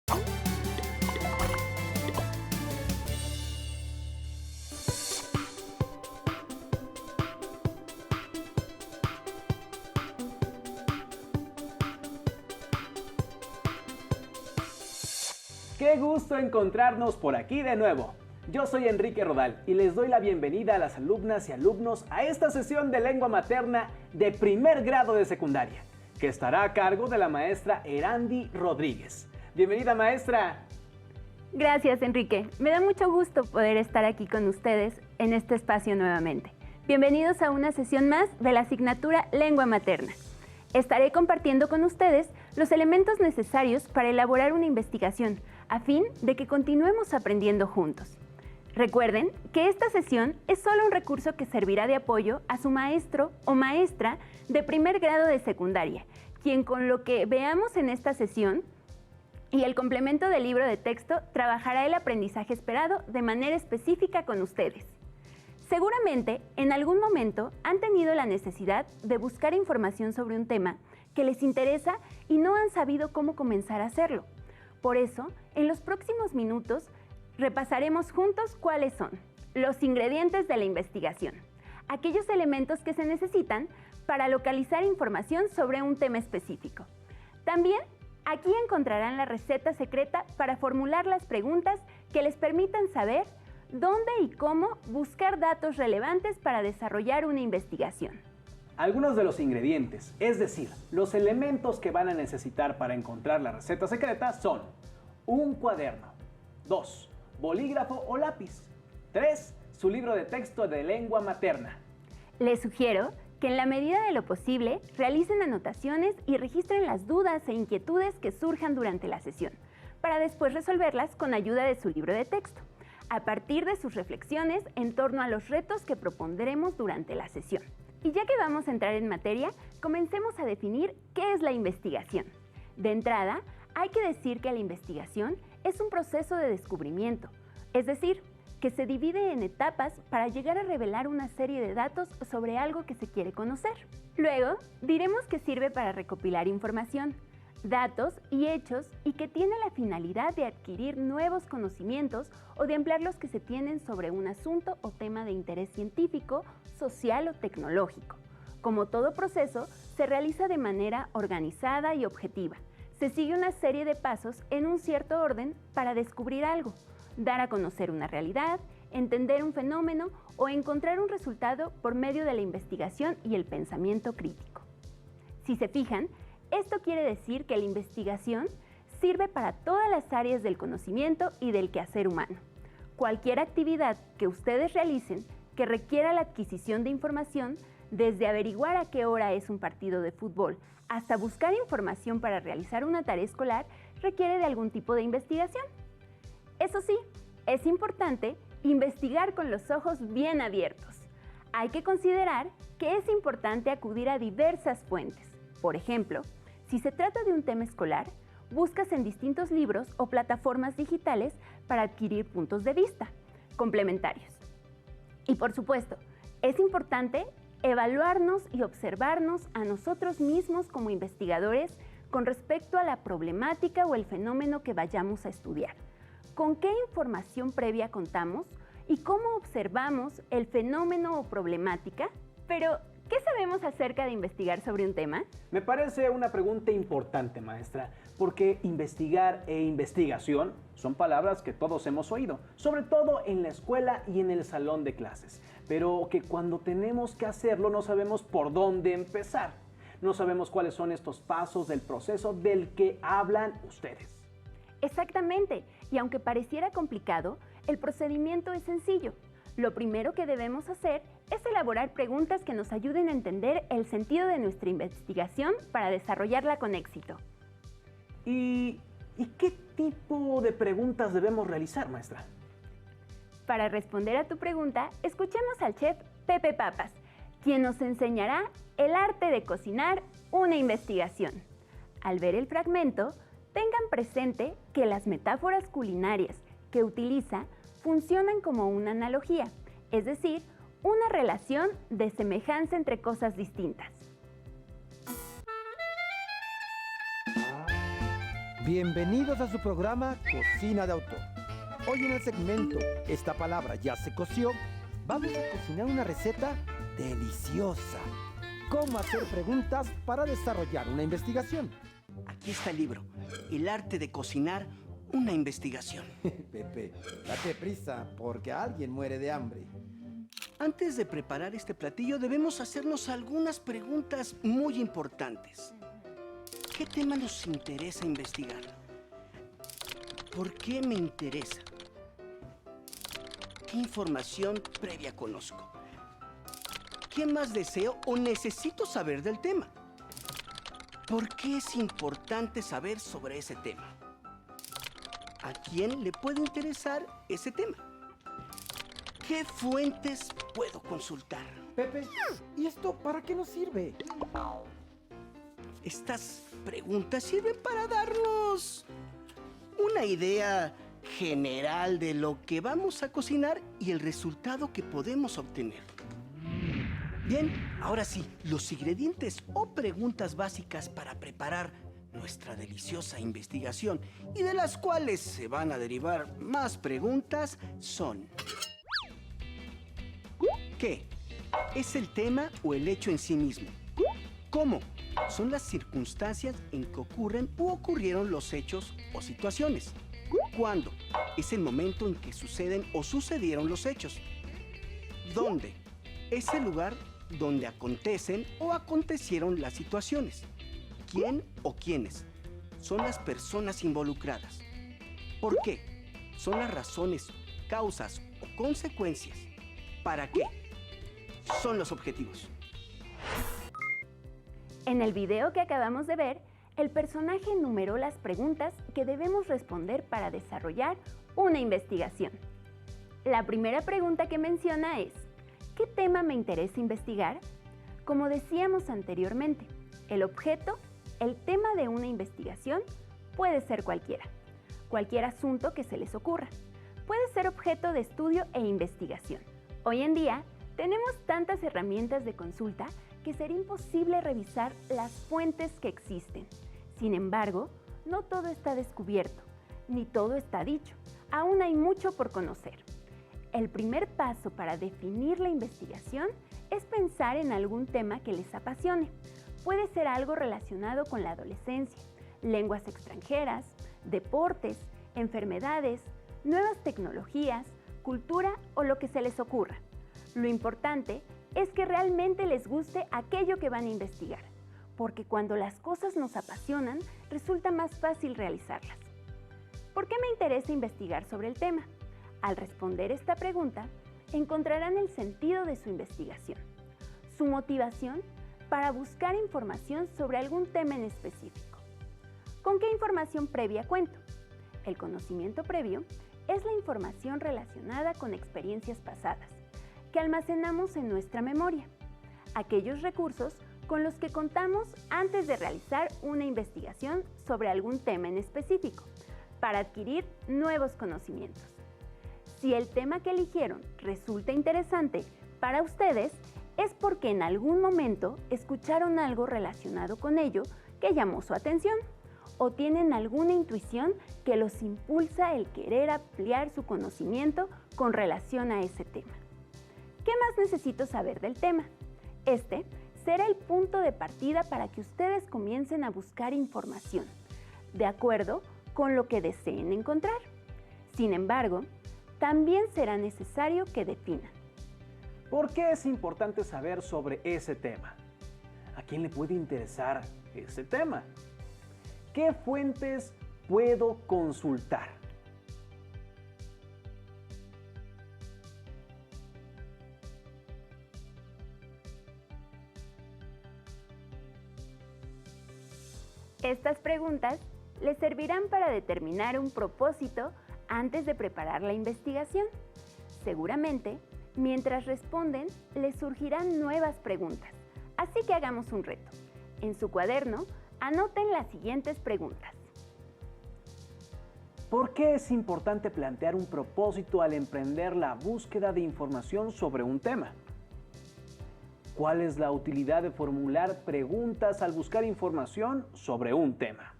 ¡Qué gusto encontrarnos por aquí de nuevo! Yo soy Enrique Rodal y les doy la bienvenida a las alumnas y alumnos a esta sesión de lengua materna de primer grado de secundaria, que estará a cargo de la maestra Erandi Rodríguez. ¡Bienvenida, maestra! Gracias, Enrique. Me da mucho gusto poder estar aquí con ustedes en este espacio nuevamente. Bienvenidos a una sesión más de la asignatura Lengua Materna. Estaré compartiendo con ustedes los elementos necesarios para elaborar una investigación, a fin de que continuemos aprendiendo juntos. Recuerden que esta sesión es solo un recurso que servirá de apoyo a su maestro o maestra de primer grado de secundaria, quien con lo que veamos en esta sesión y el complemento del libro de texto trabajará el aprendizaje esperado de manera específica con ustedes. Seguramente, en algún momento han tenido la necesidad de buscar información sobre un tema que les interesa y no han sabido cómo comenzar a hacerlo. Por eso, en los próximos minutos, repasaremos juntos cuáles son los ingredientes de la investigación, aquellos elementos que se necesitan para localizar información sobre un tema específico. También, aquí encontrarán la receta secreta para formular las preguntas que les permitan saber dónde y cómo buscar datos relevantes para desarrollar una investigación. Algunos de los ingredientes, es decir, los elementos que van a necesitar para encontrar la receta secreta son un cuaderno, 2, bolígrafo o lápiz, 3, su libro de texto de lengua materna. Les sugiero que en la medida de lo posible realicen anotaciones y registren las dudas e inquietudes que surjan durante la sesión, para después resolverlas con ayuda de su libro de texto, a partir de sus reflexiones en torno a los retos que propondremos durante la sesión. Y ya que vamos a entrar en materia, comencemos a definir qué es la investigación. De entrada, hay que decir que la investigación es un proceso de descubrimiento, es decir, que se divide en etapas para llegar a revelar una serie de datos sobre algo que se quiere conocer. Luego, diremos que sirve para recopilar información, datos y hechos y que tiene la finalidad de adquirir nuevos conocimientos o de ampliar los que se tienen sobre un asunto o tema de interés científico, social o tecnológico. Como todo proceso, se realiza de manera organizada y objetiva. Se sigue una serie de pasos en un cierto orden para descubrir algo, dar a conocer una realidad, entender un fenómeno o encontrar un resultado por medio de la investigación y el pensamiento crítico. Si se fijan, esto quiere decir que la investigación sirve para todas las áreas del conocimiento y del quehacer humano. Cualquier actividad que ustedes realicen que requiera la adquisición de información, desde averiguar a qué hora es un partido de fútbol hasta buscar información para realizar una tarea escolar, requiere de algún tipo de investigación. Eso sí, es importante investigar con los ojos bien abiertos. Hay que considerar que es importante acudir a diversas fuentes. Por ejemplo, si se trata de un tema escolar, buscas en distintos libros o plataformas digitales para adquirir puntos de vista complementarios. Y por supuesto, es importante evaluarnos y observarnos a nosotros mismos como investigadores con respecto a la problemática o el fenómeno que vayamos a estudiar. ¿Con qué información previa contamos y cómo observamos el fenómeno o problemática? Pero, ¿qué sabemos acerca de investigar sobre un tema? Me parece una pregunta importante, maestra, porque investigar e investigación son palabras que todos hemos oído, sobre todo en la escuela y en el salón de clases, pero que cuando tenemos que hacerlo no sabemos por dónde empezar. No sabemos cuáles son estos pasos del proceso del que hablan ustedes. Exactamente, y aunque pareciera complicado, el procedimiento es sencillo. Lo primero que debemos hacer es elaborar preguntas que nos ayuden a entender el sentido de nuestra investigación para desarrollarla con éxito. ¿Y qué tipo de preguntas debemos realizar, maestra? Para responder a tu pregunta, escuchemos al chef Pepe Papas, quien nos enseñará el arte de cocinar una investigación. Al ver el fragmento, tengan presente que las metáforas culinarias que utiliza funcionan como una analogía, es decir, una relación de semejanza entre cosas distintas. Bienvenidos a su programa Cocina de Autor. Hoy en el segmento Esta palabra ya se coció, vamos a cocinar una receta deliciosa. ¿Cómo hacer preguntas para desarrollar una investigación? Aquí está el libro, El arte de cocinar una investigación. Pepe, date prisa porque alguien muere de hambre. Antes de preparar este platillo debemos hacernos algunas preguntas muy importantes. ¿Qué tema nos interesa investigar? ¿Por qué me interesa? ¿Qué información previa conozco? ¿Qué más deseo o necesito saber del tema? ¿Por qué es importante saber sobre ese tema? ¿A quién le puede interesar ese tema? ¿Qué fuentes puedo consultar? Pepe, ¿y esto para qué nos sirve? Estas preguntas sirven para darnos una idea general de lo que vamos a cocinar y el resultado que podemos obtener. Bien, ahora sí, los ingredientes o preguntas básicas para preparar nuestra deliciosa investigación y de las cuales se van a derivar más preguntas son: ¿qué? ¿Es el tema o el hecho en sí mismo? ¿Cómo? Son las circunstancias en que ocurren u ocurrieron los hechos o situaciones. ¿Cuándo? Es el momento en que suceden o sucedieron los hechos. ¿Dónde? Es el lugar donde acontecen o acontecieron las situaciones. ¿Quién o quiénes? Son las personas involucradas. ¿Por qué? Son las razones, causas o consecuencias. ¿Para qué? Son los objetivos. En el video que acabamos de ver, el personaje enumeró las preguntas que debemos responder para desarrollar una investigación. La primera pregunta que menciona es: ¿qué tema me interesa investigar? Como decíamos anteriormente, el objeto, el tema de una investigación, puede ser cualquier asunto que se les ocurra. Puede ser objeto de estudio e investigación. Hoy en día, tenemos tantas herramientas de consulta que sería imposible revisar las fuentes que existen. Sin embargo, no todo está descubierto, ni todo está dicho. Aún hay mucho por conocer. El primer paso para definir la investigación es pensar en algún tema que les apasione. Puede ser algo relacionado con la adolescencia, lenguas extranjeras, deportes, enfermedades, nuevas tecnologías, cultura o lo que se les ocurra. Lo importante es que realmente les guste aquello que van a investigar, porque cuando las cosas nos apasionan, resulta más fácil realizarlas. ¿Por qué me interesa investigar sobre el tema? Al responder esta pregunta, encontrarán el sentido de su investigación, su motivación para buscar información sobre algún tema en específico. ¿Con qué información previa cuento? El conocimiento previo es la información relacionada con experiencias pasadas, que almacenamos en nuestra memoria, aquellos recursos con los que contamos antes de realizar una investigación sobre algún tema en específico, para adquirir nuevos conocimientos. Si el tema que eligieron resulta interesante para ustedes, es porque en algún momento escucharon algo relacionado con ello que llamó su atención, o tienen alguna intuición que los impulsa el querer ampliar su conocimiento con relación a ese tema. ¿Qué más necesito saber del tema? Este será el punto de partida para que ustedes comiencen a buscar información, de acuerdo con lo que deseen encontrar. Sin embargo, también será necesario que definan. ¿Por qué es importante saber sobre ese tema? ¿A quién le puede interesar ese tema? ¿Qué fuentes puedo consultar? Estas preguntas les servirán para determinar un propósito antes de preparar la investigación. Seguramente, mientras responden, les surgirán nuevas preguntas. Así que hagamos un reto. En su cuaderno, anoten las siguientes preguntas. ¿Por qué es importante plantear un propósito al emprender la búsqueda de información sobre un tema? ¿Cuál es la utilidad de formular preguntas al buscar información sobre un tema?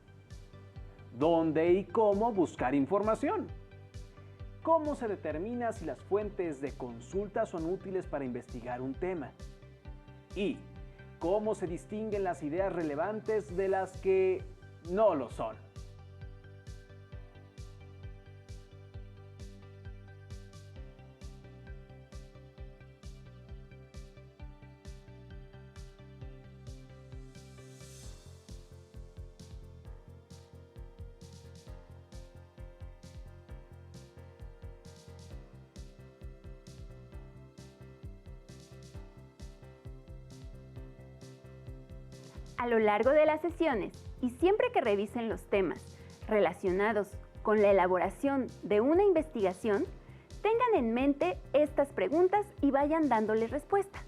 dónde y cómo buscar información, cómo se determina si las fuentes de consulta son útiles para investigar un tema y cómo se distinguen las ideas relevantes de las que no lo son. A lo largo de las sesiones y siempre que revisen los temas relacionados con la elaboración de una investigación, tengan en mente estas preguntas y vayan dándoles respuesta.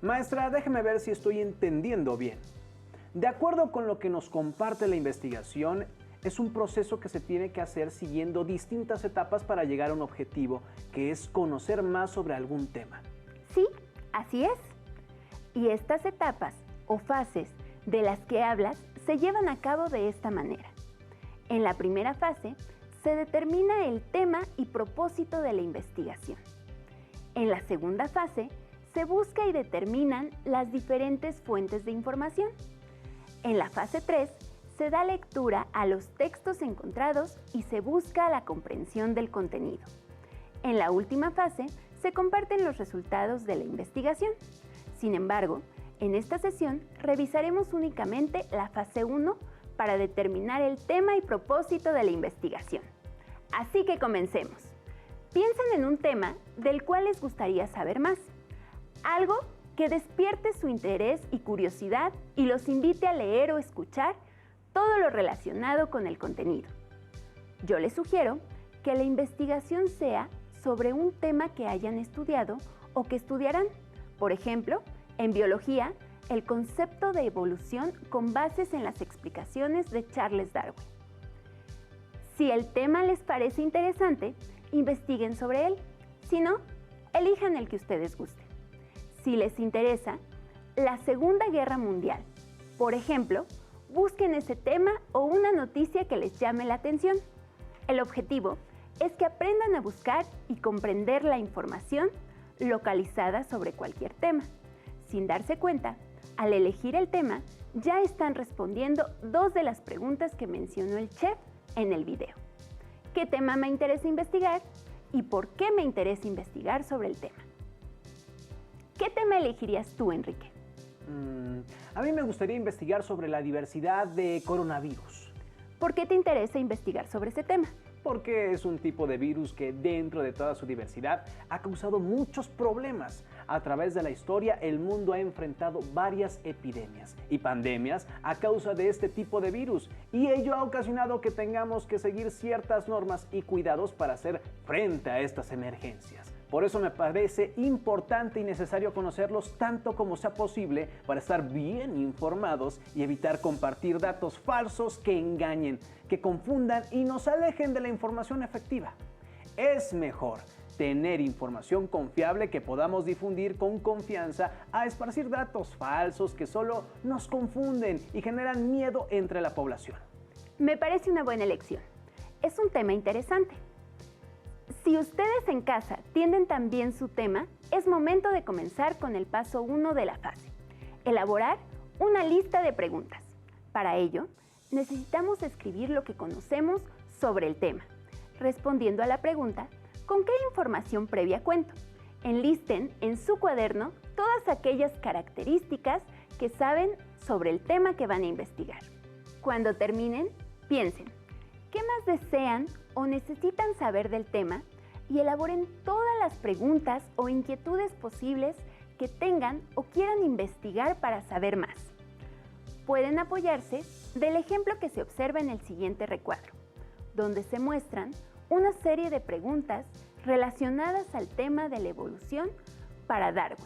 Maestra, déjeme ver si estoy entendiendo bien. De acuerdo con lo que nos comparte la investigación, es un proceso que se tiene que hacer siguiendo distintas etapas para llegar a un objetivo, que es conocer más sobre algún tema. Sí, así es. Y estas etapas o fases de las que hablas se llevan a cabo de esta manera. En la primera fase, se determina el tema y propósito de la investigación. En la segunda fase, se busca y determinan las diferentes fuentes de información. En la fase 3, se da lectura a los textos encontrados y se busca la comprensión del contenido. En la última fase, se comparten los resultados de la investigación. Sin embargo, en esta sesión revisaremos únicamente la fase 1 para determinar el tema y propósito de la investigación. Así que comencemos. Piensen en un tema del cual les gustaría saber más. Algo que despierte su interés y curiosidad y los invite a leer o escuchar todo lo relacionado con el contenido. Yo les sugiero que la investigación sea sobre un tema que hayan estudiado o que estudiarán. Por ejemplo, en biología, el concepto de evolución con bases en las explicaciones de Charles Darwin. Si el tema les parece interesante, investiguen sobre él. Si no, elijan el que ustedes gusten. Si les interesa la Segunda Guerra Mundial, por ejemplo, busquen ese tema o una noticia que les llame la atención. El objetivo es que aprendan a buscar y comprender la información localizada sobre cualquier tema. Sin darse cuenta, al elegir el tema, ya están respondiendo 2 de las preguntas que mencionó el chef en el video. ¿Qué tema me interesa investigar? ¿Y por qué me interesa investigar sobre el tema? ¿Qué tema elegirías tú, Enrique? A mí me gustaría investigar sobre la diversidad de coronavirus. ¿Por qué te interesa investigar sobre ese tema? Porque es un tipo de virus que dentro de toda su diversidad ha causado muchos problemas. A través de la historia, el mundo ha enfrentado varias epidemias y pandemias a causa de este tipo de virus, y ello ha ocasionado que tengamos que seguir ciertas normas y cuidados para hacer frente a estas emergencias. Por eso me parece importante y necesario conocerlos tanto como sea posible para estar bien informados y evitar compartir datos falsos que engañen, que confundan y nos alejen de la información efectiva. Es mejor tener información confiable que podamos difundir con confianza a esparcir datos falsos que solo nos confunden y generan miedo entre la población. Me parece una buena elección. Es un tema interesante. Si ustedes en casa tienen también su tema, es momento de comenzar con el paso 1 de la fase. Elaborar una lista de preguntas. Para ello, necesitamos escribir lo que conocemos sobre el tema, respondiendo a la pregunta ¿con qué información previa cuento? Enlisten en su cuaderno todas aquellas características que saben sobre el tema que van a investigar. Cuando terminen, piensen, ¿qué más desean o necesitan saber del tema? Y elaboren todas las preguntas o inquietudes posibles que tengan o quieran investigar para saber más. Pueden apoyarse del ejemplo que se observa en el siguiente recuadro, donde se muestran una serie de preguntas relacionadas al tema de la evolución para Darwin.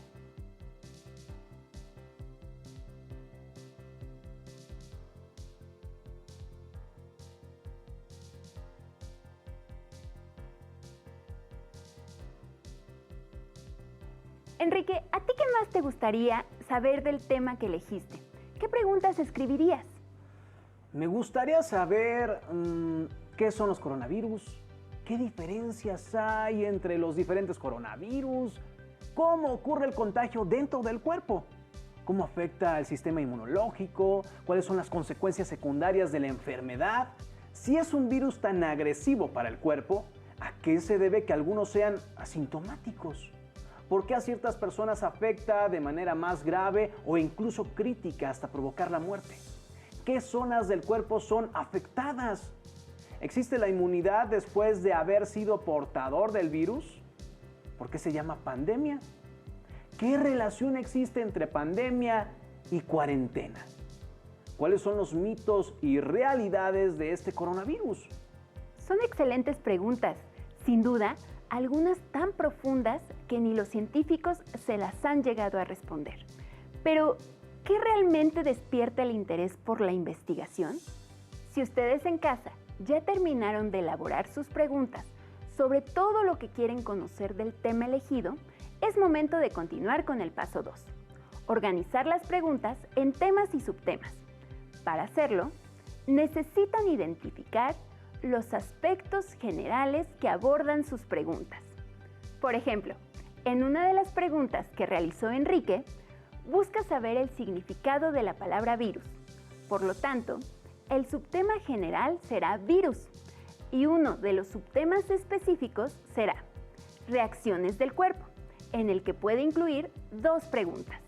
Enrique, ¿a ti qué más te gustaría saber del tema que elegiste? ¿Qué preguntas escribirías? Me gustaría saber qué son los coronavirus, qué diferencias hay entre los diferentes coronavirus, cómo ocurre el contagio dentro del cuerpo, cómo afecta al sistema inmunológico, cuáles son las consecuencias secundarias de la enfermedad, si es un virus tan agresivo para el cuerpo, ¿a qué se debe que algunos sean asintomáticos? ¿Por qué a ciertas personas afecta de manera más grave o incluso crítica hasta provocar la muerte? ¿Qué zonas del cuerpo son afectadas? ¿Existe la inmunidad después de haber sido portador del virus? ¿Por qué se llama pandemia? ¿Qué relación existe entre pandemia y cuarentena? ¿Cuáles son los mitos y realidades de este coronavirus? Son excelentes preguntas, sin duda, algunas tan profundas que ni los científicos se las han llegado a responder. Pero, ¿qué realmente despierta el interés por la investigación? Si ustedes en casa ya terminaron de elaborar sus preguntas sobre todo lo que quieren conocer del tema elegido, es momento de continuar con el paso 2. Organizar las preguntas en temas y subtemas. Para hacerlo, necesitan identificar los aspectos generales que abordan sus preguntas. Por ejemplo, en una de las preguntas que realizó Enrique, busca saber el significado de la palabra virus. Por lo tanto, el subtema general será virus y uno de los subtemas específicos será reacciones del cuerpo, en el que puede incluir 2 preguntas.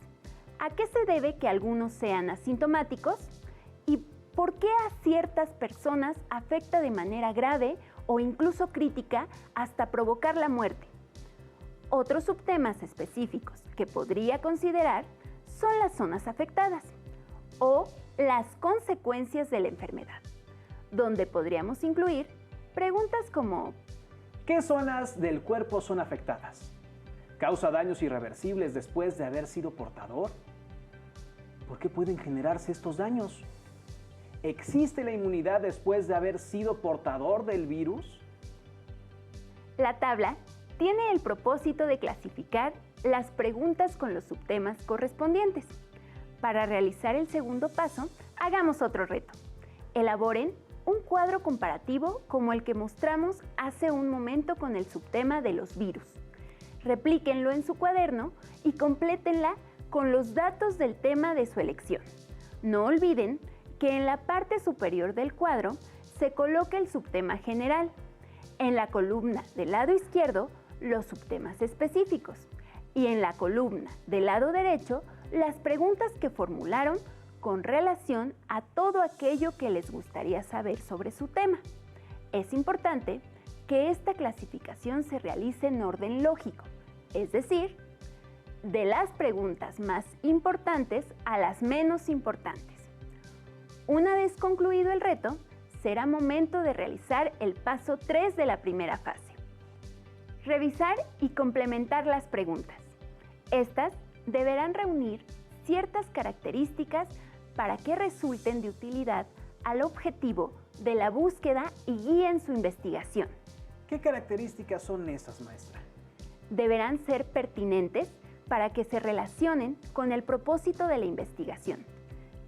¿A qué se debe que algunos sean asintomáticos? ¿Y por qué a ciertas personas afecta de manera grave o incluso crítica hasta provocar la muerte? Otros subtemas específicos que podría considerar son las zonas afectadas o las consecuencias de la enfermedad, donde podríamos incluir preguntas como ¿qué zonas del cuerpo son afectadas? ¿Causa daños irreversibles después de haber sido portador? ¿Por qué pueden generarse estos daños? ¿Existe la inmunidad después de haber sido portador del virus? La tabla tiene el propósito de clasificar las preguntas con los subtemas correspondientes. Para realizar el segundo paso, hagamos otro reto. Elaboren un cuadro comparativo como el que mostramos hace un momento con el subtema de los virus. Replíquenlo en su cuaderno y complétenla con los datos del tema de su elección. No olviden que en la parte superior del cuadro se coloca el subtema general. En la columna del lado izquierdo, los subtemas específicos. Y en la columna del lado derecho, las preguntas que formularon con relación a todo aquello que les gustaría saber sobre su tema. Es importante que esta clasificación se realice en orden lógico, es decir, de las preguntas más importantes a las menos importantes. Una vez concluido el reto, será momento de realizar el paso 3 de la primera fase. Revisar y complementar las preguntas. Estas deberán reunir ciertas características para que resulten de utilidad al objetivo de la búsqueda y guíen su investigación. ¿Qué características son esas, maestra? Deberán ser pertinentes para que se relacionen con el propósito de la investigación,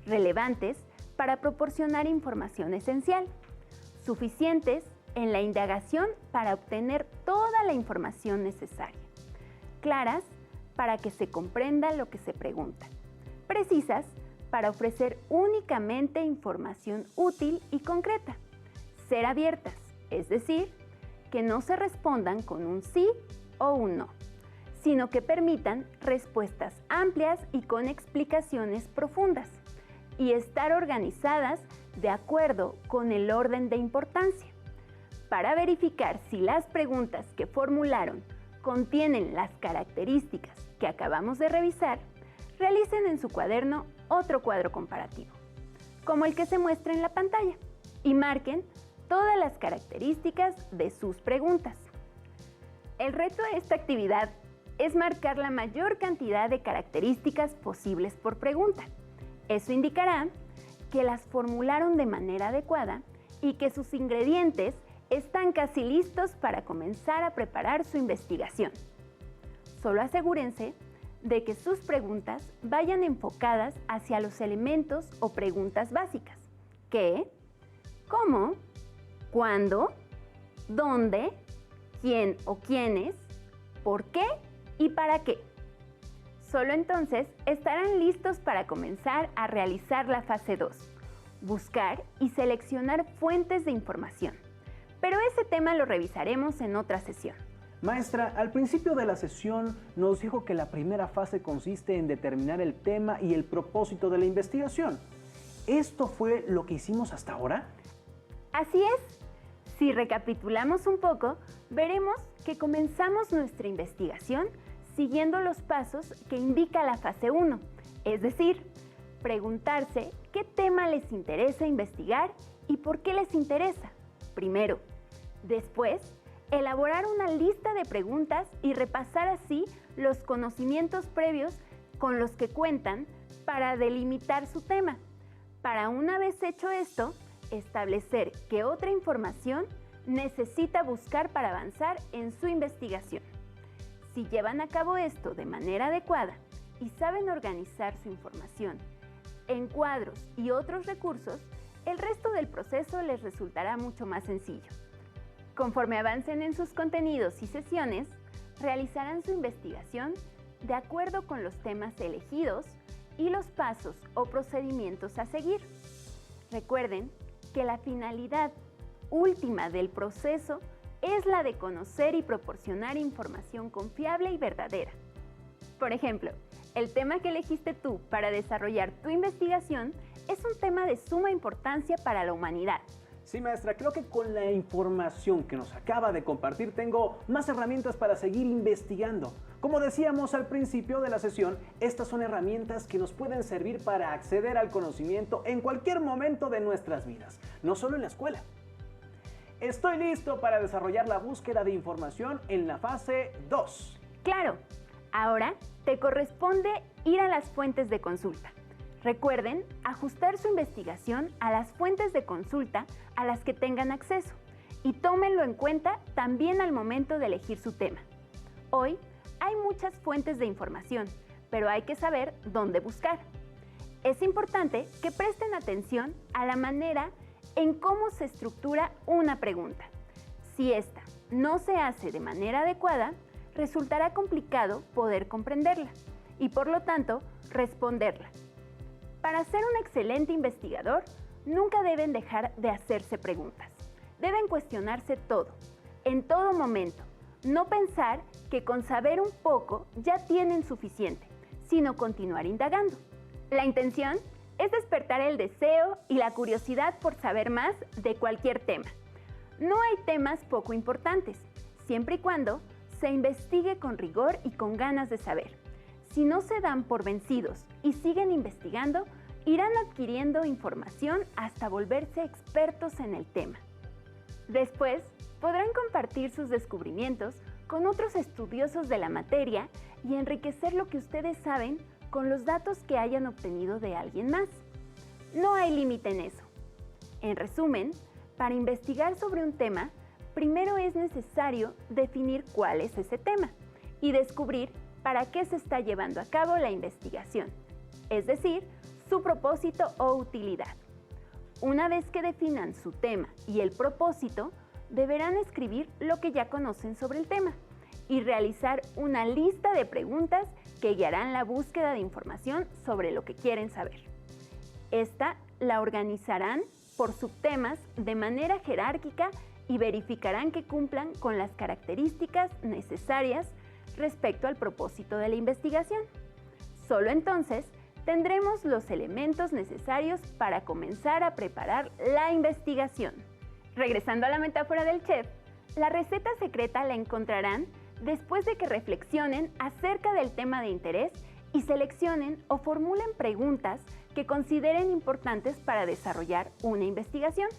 relevantes para proporcionar información esencial, suficientes en la indagación para obtener toda la información necesaria, claras para que se comprenda lo que se pregunta, precisas para ofrecer únicamente información útil y concreta, ser abiertas, es decir, que no se respondan con un sí o un no, sino que permitan respuestas amplias y con explicaciones profundas, y estar organizadas de acuerdo con el orden de importancia. Para verificar si las preguntas que formularon contienen las características que acabamos de revisar, realicen en su cuaderno otro cuadro comparativo, como el que se muestra en la pantalla, y marquen todas las características de sus preguntas. El reto de esta actividad es marcar la mayor cantidad de características posibles por pregunta. Eso indicará que las formularon de manera adecuada y que sus ingredientes están casi listos para comenzar a preparar su investigación. Solo asegúrense de que sus preguntas vayan enfocadas hacia los elementos o preguntas básicas, ¿qué?, ¿cómo?, ¿cuándo?, ¿dónde?, ¿quién o quiénes?, ¿por qué? ¿Y para qué? Solo entonces estarán listos para comenzar a realizar la fase 2, buscar y seleccionar fuentes de información. Pero ese tema lo revisaremos en otra sesión. Maestra, al principio de la sesión nos dijo que la primera fase consiste en determinar el tema y el propósito de la investigación. ¿Esto fue lo que hicimos hasta ahora? Así es. Si recapitulamos un poco, veremos que comenzamos nuestra investigación siguiendo los pasos que indica la fase 1, es decir, preguntarse qué tema les interesa investigar y por qué les interesa, primero. Después, elaborar una lista de preguntas y repasar así los conocimientos previos con los que cuentan para delimitar su tema. Para una vez hecho esto, establecer qué otra información necesita buscar para avanzar en su investigación. Si llevan a cabo esto de manera adecuada y saben organizar su información en cuadros y otros recursos, el resto del proceso les resultará mucho más sencillo. Conforme avancen en sus contenidos y sesiones, realizarán su investigación de acuerdo con los temas elegidos y los pasos o procedimientos a seguir. Recuerden que la finalidad última del proceso es la de conocer y proporcionar información confiable y verdadera. Por ejemplo, el tema que elegiste tú para desarrollar tu investigación es un tema de suma importancia para la humanidad. Sí, maestra, creo que con la información que nos acaba de compartir tengo más herramientas para seguir investigando. Como decíamos al principio de la sesión, estas son herramientas que nos pueden servir para acceder al conocimiento en cualquier momento de nuestras vidas, no solo en la escuela. Estoy listo para desarrollar la búsqueda de información en la fase 2. Claro, ahora te corresponde ir a las fuentes de consulta. Recuerden ajustar su investigación a las fuentes de consulta a las que tengan acceso y tómenlo en cuenta también al momento de elegir su tema. Hoy hay muchas fuentes de información, pero hay que saber dónde buscar. Es importante que presten atención a la manera en cómo se estructura una pregunta. Si esta no se hace de manera adecuada, resultará complicado poder comprenderla y, por lo tanto, responderla. Para ser un excelente investigador, nunca deben dejar de hacerse preguntas. Deben cuestionarse todo, en todo momento. No pensar que con saber un poco ya tienen suficiente, sino continuar indagando. La intención es despertar el deseo y la curiosidad por saber más de cualquier tema. No hay temas poco importantes, siempre y cuando se investigue con rigor y con ganas de saber. Si no se dan por vencidos y siguen investigando, irán adquiriendo información hasta volverse expertos en el tema. Después, podrán compartir sus descubrimientos con otros estudiosos de la materia y enriquecer lo que ustedes saben con los datos que hayan obtenido de alguien más. No hay límite en eso. En resumen, para investigar sobre un tema, primero es necesario definir cuál es ese tema y descubrir para qué se está llevando a cabo la investigación, es decir, su propósito o utilidad. Una vez que definan su tema y el propósito, deberán escribir lo que ya conocen sobre el tema y realizar una lista de preguntas que guiarán la búsqueda de información sobre lo que quieren saber. Esta la organizarán por subtemas de manera jerárquica y verificarán que cumplan con las características necesarias respecto al propósito de la investigación. Solo entonces tendremos los elementos necesarios para comenzar a preparar la investigación. Regresando a la metáfora del chef, la receta secreta la encontrarán después de que reflexionen acerca del tema de interés y seleccionen o formulen preguntas que consideren importantes para desarrollar una investigación.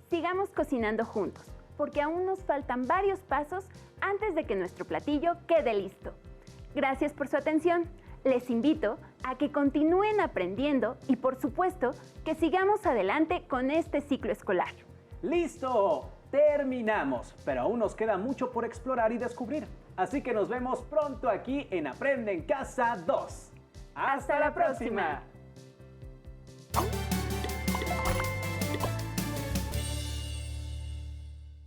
Sigamos cocinando juntos, porque aún nos faltan varios pasos antes de que nuestro platillo quede listo. Gracias por su atención. Les invito a que continúen aprendiendo y, por supuesto, que sigamos adelante con este ciclo escolar. ¡Listo! Terminamos, pero aún nos queda mucho por explorar y descubrir. Así que nos vemos pronto aquí en Aprende en Casa 2. ¡Hasta la próxima!